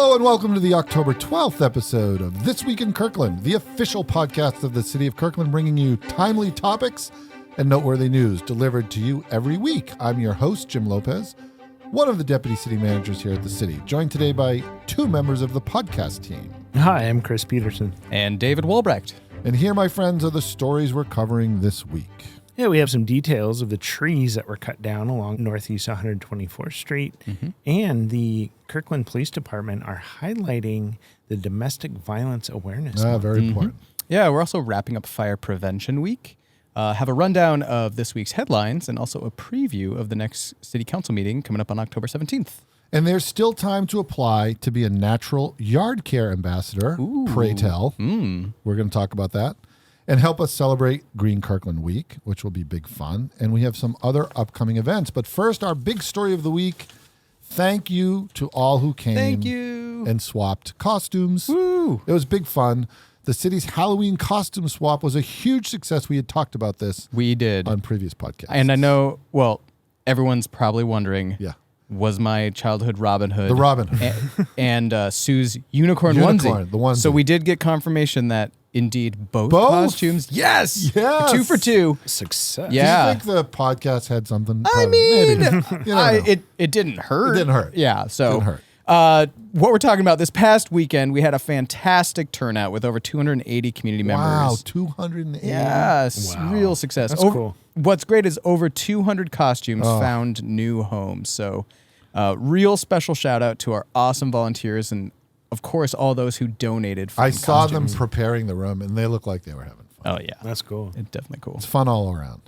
Hello and welcome to the October 12th episode of This Week in Kirkland, the official podcast of the City of Kirkland, bringing you timely topics and noteworthy news delivered to you every week. I'm your host, Jim Lopez, one of the deputy city managers here at the city, joined today by two members of the podcast team. Hi, I'm Chris Peterson. And David Wolbrecht. And here, my friends, are the stories we're covering this week. Yeah, we have some details of the trees that were cut down along Northeast 124th Street. And the Kirkland Police Department are highlighting the Domestic Violence Awareness Month. Very important. Yeah, we're also wrapping up Fire Prevention Week. Have a rundown of this week's headlines and also a preview of the next City Council meeting coming up on October 17th. And there's still time to apply to be a natural yard care ambassador. Ooh. Pray tell. We're going to talk about that. And help us celebrate Green Kirkland Week, which will be big fun. And we have some other upcoming events. But first, our big story of the week. Thank you to all who came and swapped costumes. Woo. It was big fun. The city's Halloween costume swap was a huge success. We had talked about this. We did. On previous podcasts. And I know, well, everyone's probably wondering, was my childhood Robin Hood the Robin Hood. and Sue's unicorn onesie. The onesie. So we did get confirmation that indeed both costumes. Yes. 2 for 2. Success. Yeah. Do you think the podcast had something? I mean, maybe. it didn't hurt. It didn't hurt. Yeah. So Didn't hurt. what we're talking about this past weekend, we had a fantastic turnout with over 280 community members. Wow, 280. Yes, Wow. real success. That's cool. What's great is over 200 costumes found new homes. So real special shout out to our awesome volunteers and, of course, all those who donated for I saw costumes. them preparing the room, and they looked like they were having fun. Oh, yeah. That's cool. It's definitely cool. It's fun all around.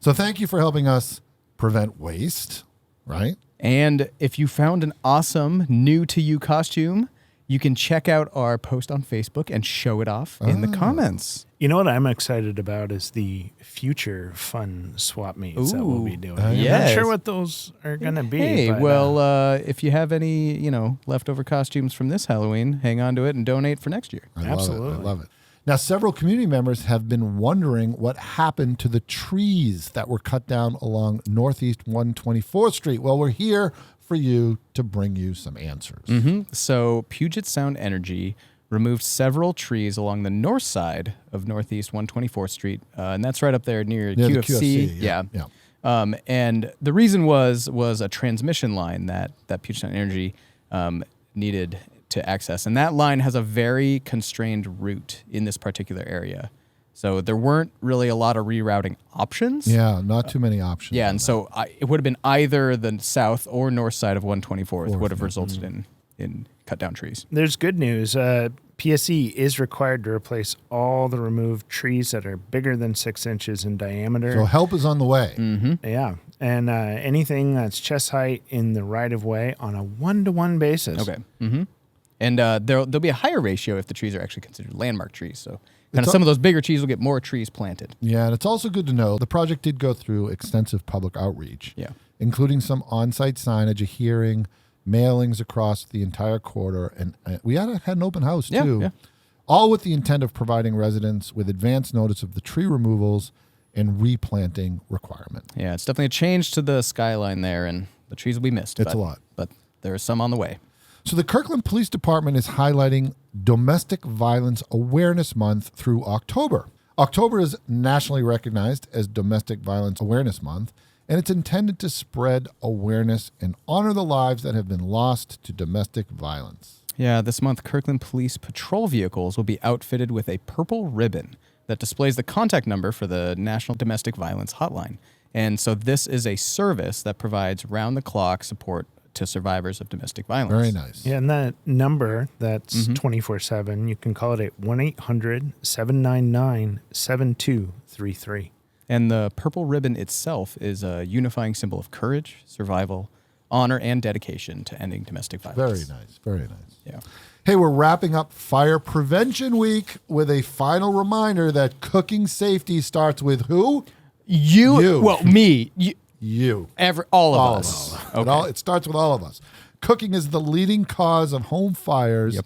So thank you for helping us prevent waste, right? And if you found an awesome new to you costume, you can check out our post on Facebook and show it off in the comments. You know what I'm excited about is the future fun swap meets that we'll be doing. I'm yes. not sure what those are going to be. Hey, but, well, if you have any, leftover costumes from this Halloween, hang on to it and donate for next year. Absolutely. I love it. Now, several community members have been wondering what happened to the trees that were cut down along Northeast 124th Street. Well, we're here for you to bring you some answers. So Puget Sound Energy removed several trees along the north side of Northeast 124th Street, and that's right up there near The QFC. Yeah. And the reason was a transmission line that Puget Sound Energy needed to access, and that line has a very constrained route in this particular area. So there weren't really a lot of rerouting options. Yeah, not too many options. Yeah, and so it would have been either the south or north side of 124th would have resulted in cut down trees. There's good news. PSE is required to replace all the removed trees that are bigger than 6 inches in diameter. So help is on the way. Yeah. And anything that's chest height in the right-of-way on a 1-to-1 basis. Okay. And there'll be a higher ratio if the trees are actually considered landmark trees. So some of those bigger trees will get more trees planted. Yeah, and it's also good to know the project did go through extensive public outreach, including some on-site signage, a hearing, mailings across the entire corridor, and we had an open house too, all with the intent of providing residents with advance notice of the tree removals and replanting requirement. Yeah, it's definitely a change to the skyline there, and the trees will be missed. It's a lot. But there are some on the way. So the Kirkland Police Department is highlighting Domestic Violence Awareness Month through October. October is nationally recognized as Domestic Violence Awareness Month, and it's intended to spread awareness and honor the lives that have been lost to domestic violence. Yeah, this month, Kirkland Police patrol vehicles will be outfitted with a purple ribbon that displays the contact number for the National Domestic Violence Hotline. And so this is a service that provides round-the-clock support to survivors of domestic violence. Very nice. Yeah, and that number, that's 24/7. You can call it at 1-800-799-7233. And the purple ribbon itself is a unifying symbol of courage, survival, honor, and dedication to ending domestic violence. Very nice. Very nice. Yeah. Hey, we're wrapping up Fire Prevention Week with a final reminder that cooking safety starts with who? You. Well, me. You. All of us. Okay. It starts with all of us. Cooking is the leading cause of home fires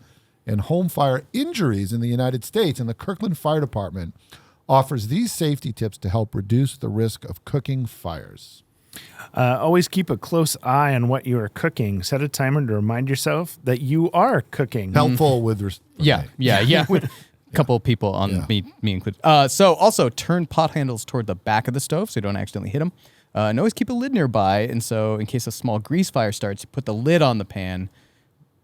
and home fire injuries in the United States, and the Kirkland Fire Department offers these safety tips to help reduce the risk of cooking fires. Always keep a close eye on what you are cooking. Set a timer to remind yourself that you are cooking. Helpful with Yeah. With a couple of people on me included. So also turn pot handles toward the back of the stove so you don't accidentally hit them. And always keep a lid nearby. And so in case a small grease fire starts, you put the lid on the pan.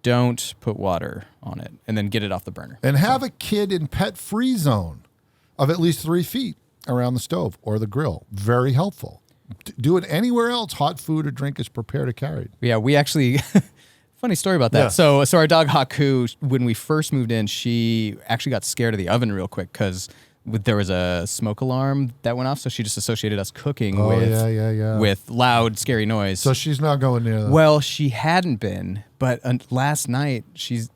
Don't put water on it, and then get it off the burner. And have a kid in pet-free zone of at least 3 feet around the stove or the grill. Very helpful. Do it anywhere else hot food or drink is prepared or carried. Yeah, we actually... Funny story about that. Yeah. So our dog Haku, when we first moved in, she actually got scared of the oven real quick because there was a smoke alarm that went off. So she just associated us cooking with loud, scary noise. So she's not going near that. Well, she hadn't been, but last night she's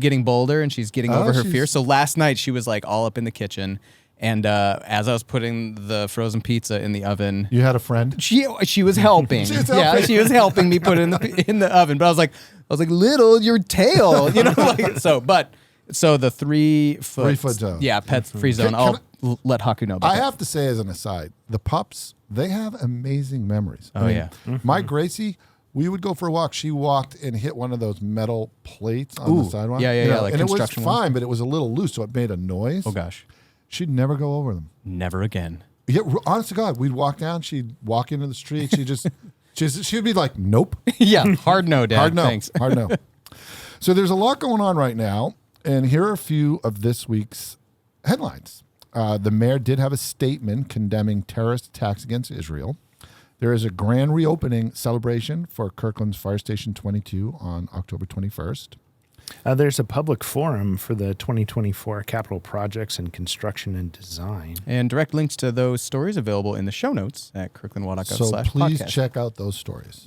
getting bolder and she's getting over her fear. So last night she was like all up in the kitchen. And as I was putting the frozen pizza in the oven, You had a friend? she was helping. Yeah, she was helping me put it in the oven. But I was like, little, your tail, So the 3 foot, 3 foot zone. Yeah, pet free zone. I'll let Haku know about I that. have to say as an aside, the pups, they have amazing memories. Oh, yeah. My Gracie, we would go for a walk. She walked and hit one of those metal plates on the sidewalk. Yeah, like and it was construction fine, ones. but it was a little loose, so it made a noise. Oh, gosh. She'd never go over them. Never again. Yeah, honest to God, we'd walk down. She'd walk into the street. She'd be like, nope. Yeah, hard no, Dad. Hard no. Thanks. Hard no. So there's a lot going on right now, and here are a few of this week's headlines. The mayor did have a statement condemning terrorist attacks against Israel. There is a grand reopening celebration for Kirkland's Fire Station 22 on October 21st. There's a public forum for the 2024 capital projects in construction and design. And direct links to those stories available in the show notes at kirklandwater.gov/podcast. So please check out those stories.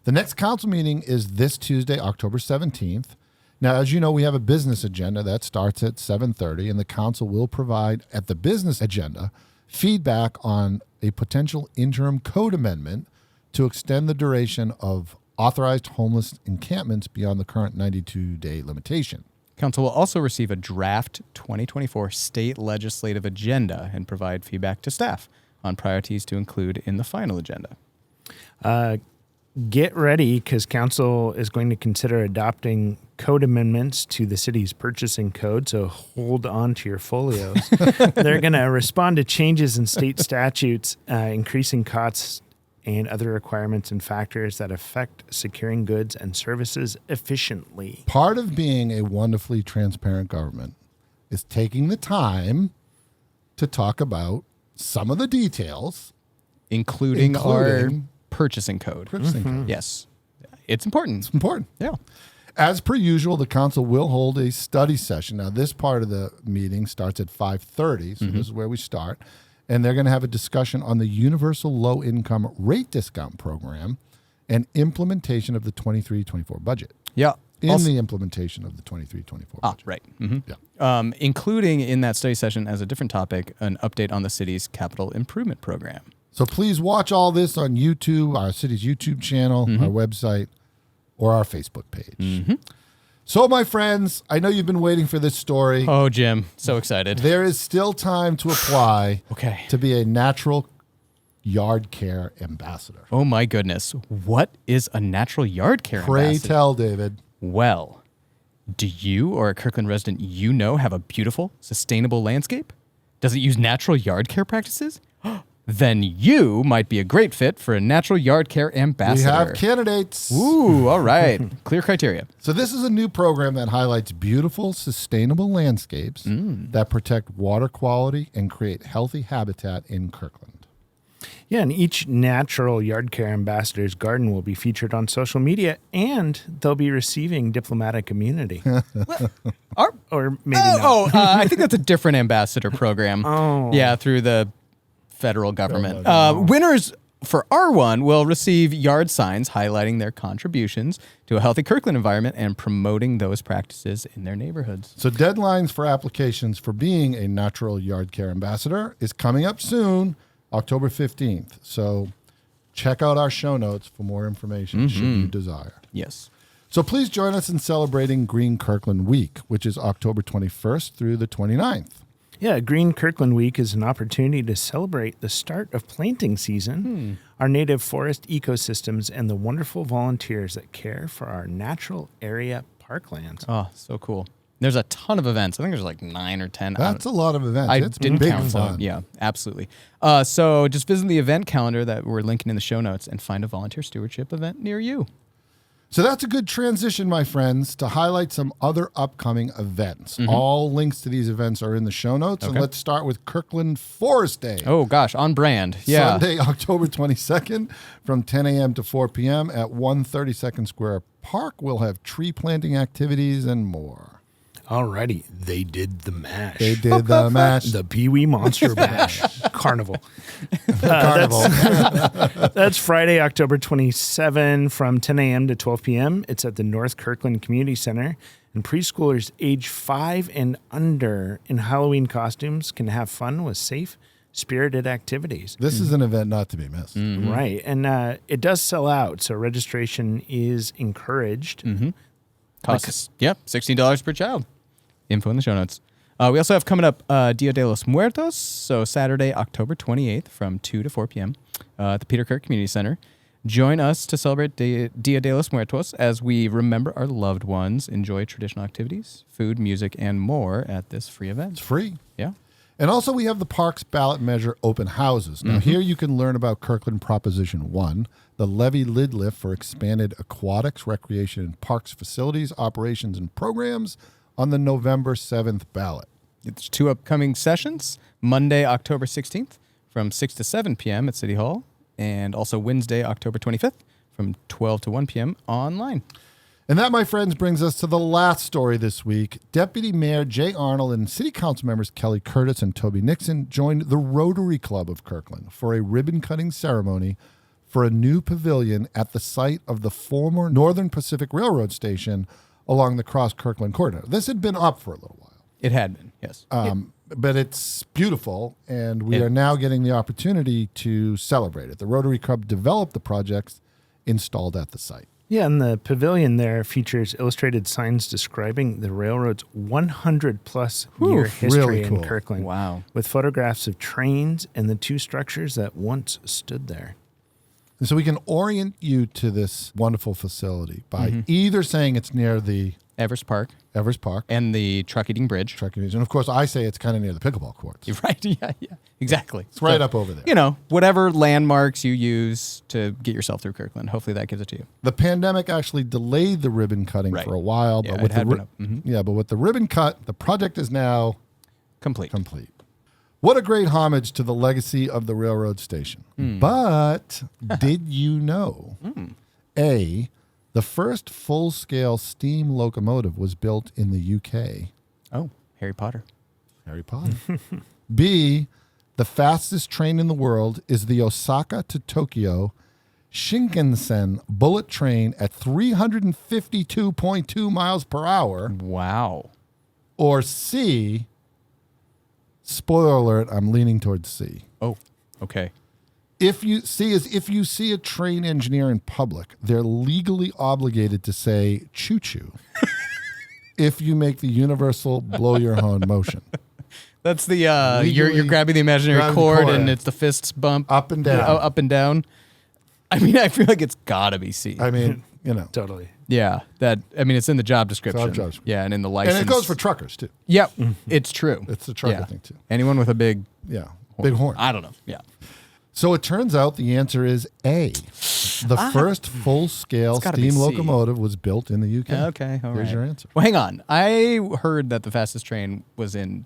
The next council meeting is this Tuesday, October 17th. Now, as you know, we have a business agenda that starts at 7:30, and the council will provide at the business agenda feedback on a potential interim code amendment to extend the duration of authorized homeless encampments beyond the current 92-day limitation. Council will also receive a draft 2024 state legislative agenda and provide feedback to staff on priorities to include in the final agenda. Get ready, because council is going to consider adopting code amendments to the city's purchasing code, so hold on to your folios. They're going to respond to changes in state statutes, increasing costs and other requirements and factors that affect securing goods and services efficiently. Part of being a wonderfully transparent government is taking the time to talk about some of the details, including our purchasing code. Yes. It's important. It's important. Yeah. As per usual, the council will hold a study session. Now, this part of the meeting starts at 5:30, so this is where we start. And they're going to have a discussion on the Universal Low-Income Rate Discount Program and implementation of the 23-24 budget. Yeah. The implementation of the 23-24 budget. Right. Yeah. Including in that study session as a different topic, an update on the city's capital improvement program. So please watch all this on YouTube, our city's YouTube channel, our website, or our Facebook page. So, my friends, I know you've been waiting for this story. Oh, Jim, so excited. There is still time to apply to be a natural yard care ambassador. Oh, my goodness. What is a natural yard care ambassador? Pray tell, David. Well, do you or a Kirkland resident you know have a beautiful, sustainable landscape? Does it use natural yard care practices? Then you might be a great fit for a natural yard care ambassador. We have candidates. Ooh, all right. Clear criteria. So this is a new program that highlights beautiful, sustainable landscapes that protect water quality and create healthy habitat in Kirkland. Yeah, and each natural yard care ambassador's garden will be featured on social media, and they'll be receiving diplomatic immunity. Or maybe not. I think that's a different ambassador program. Yeah, through the federal government. Winners for R1 will receive yard signs highlighting their contributions to a healthy Kirkland environment and promoting those practices in their neighborhoods. So deadlines for applications for being a natural yard care ambassador is coming up soon, October 15th. So check out our show notes for more information should you desire. Yes. So please join us in celebrating Green Kirkland Week, which is October 21st through the 29th. Yeah, Green Kirkland Week is an opportunity to celebrate the start of planting season, our native forest ecosystems, and the wonderful volunteers that care for our natural area parklands. Oh, so cool. There's a ton of events. I think there's like 9 or 10. That's a lot of events. I It's didn't big count fun. them. Yeah, absolutely. So just visit the event calendar that we're linking in the show notes and find a volunteer stewardship event near you. So that's a good transition, my friends, to highlight some other upcoming events. All links to these events are in the show notes. And let's start with Kirkland Forest Day. Oh, gosh, on brand. Yeah. Sunday, October 22nd from 10 a.m. to 4 p.m. at 132nd Square Park. We'll have tree planting activities and more. Alrighty, they did the mash. They did the mash. The Pee Wee Monster Bash Carnival. Carnival. That's Friday, October 27 from 10 a.m. to 12 p.m. It's at the North Kirkland Community Center. And preschoolers age 5 and under in Halloween costumes can have fun with safe, spirited activities. This is an event not to be missed. Right. And it does sell out, so registration is encouraged. Costs, $16 per child. Info in the show notes. We also have coming up Dia de los Muertos, so Saturday, October 28th from 2 to 4 p.m. At the Peter Kirk Community Center. Join us to celebrate Dia de los Muertos as we remember our loved ones, enjoy traditional activities, food, music, and more at this free event. It's free. Yeah. And also we have the Parks Ballot Measure open houses. Now here you can learn about Kirkland Proposition 1, the levy lid lift for expanded aquatics, recreation, and parks facilities, operations, and programs on the November 7th ballot. It's 2 upcoming sessions, Monday, October 16th from 6 to 7 p.m. at City Hall, and also Wednesday, October 25th from 12 to 1 p.m. online. And that, my friends, brings us to the last story this week. Deputy Mayor Jay Arnold and City Council members Kelly Curtis and Toby Nixon joined the Rotary Club of Kirkland for a ribbon-cutting ceremony for a new pavilion at the site of the former Northern Pacific Railroad station along the Cross-Kirkland corridor. This had been up for a little while. It had been, yes. But it's beautiful, and we are now getting the opportunity to celebrate it. The Rotary Club developed the projects installed at the site. Yeah, and the pavilion there features illustrated signs describing the railroad's 100-plus year history really cool. in Kirkland. Wow. With photographs of trains and the 2 structures that once stood there. And so we can orient you to this wonderful facility by either saying it's near the Evers Park Park and the Truck Eating Bridge. and of course I say it's kind of near the pickleball courts. You're right. Yeah, exactly. It's right up over there. You know, whatever landmarks you use to get yourself through Kirkland, hopefully that gives it to you. The pandemic actually delayed the ribbon cutting for a while, Yeah, but it with had the been up. but with the ribbon cut, the project is now Complete. What a great homage to the legacy of the railroad station. But did you know, A, the first full-scale steam locomotive was built in the UK. Oh, Harry Potter. Harry Potter. B, the fastest train in the world is the Osaka to Tokyo Shinkansen bullet train at 352.2 miles per hour. Wow. Or C, spoiler alert, I'm leaning towards C. Oh, okay. If you see a train engineer in public, they're legally obligated to say choo-choo if you make the universal blow your horn motion. That's the you're grabbing the imaginary cord and it's the fists bump up and down. Up and down. I mean, I feel like it's got to be C. I mean, you know. Totally. Yeah, it's in the job description. Yeah, and in the license. And it goes for truckers too. Yep, it's true. It's the trucker thing too. Anyone with a big big horn. I don't know. Yeah. So it turns out the answer is A. The first full-scale steam locomotive was built in the UK. Okay, all right. There's your answer. Well, hang on. I heard that the fastest train was in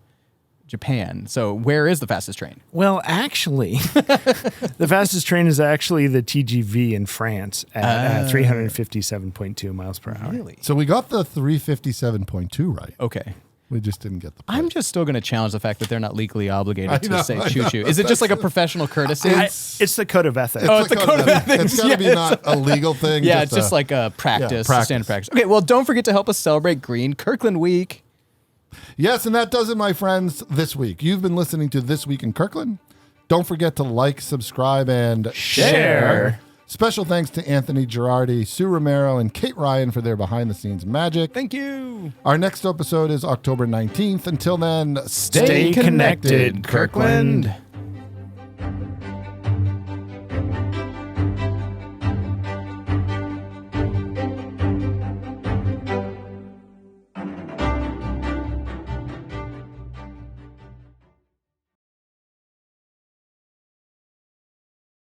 Japan. So where is the fastest train? Well, actually, the fastest train is actually the TGV in France at 357.2 miles per hour. Really? So we got the 357.2 right. Okay. We just didn't get the price. I'm just still going to challenge the fact that they're not legally obligated to say choo-choo. Is it just like a professional courtesy? It's the code of ethics. Oh, it's the code of ethics. It's got to be not a legal thing. Yeah, it's just like a practice, standard practice. Okay, well, don't forget to help us celebrate Green Kirkland Week. Yes, and that does it, my friends, this week. You've been listening to This Week in Kirkland. Don't forget to like, subscribe, and share. Special thanks to Anthony Girardi, Sue Romero, and Kate Ryan for their behind-the-scenes magic. Thank you. Our next episode is October 19th. Until then, Stay connected, Kirkland.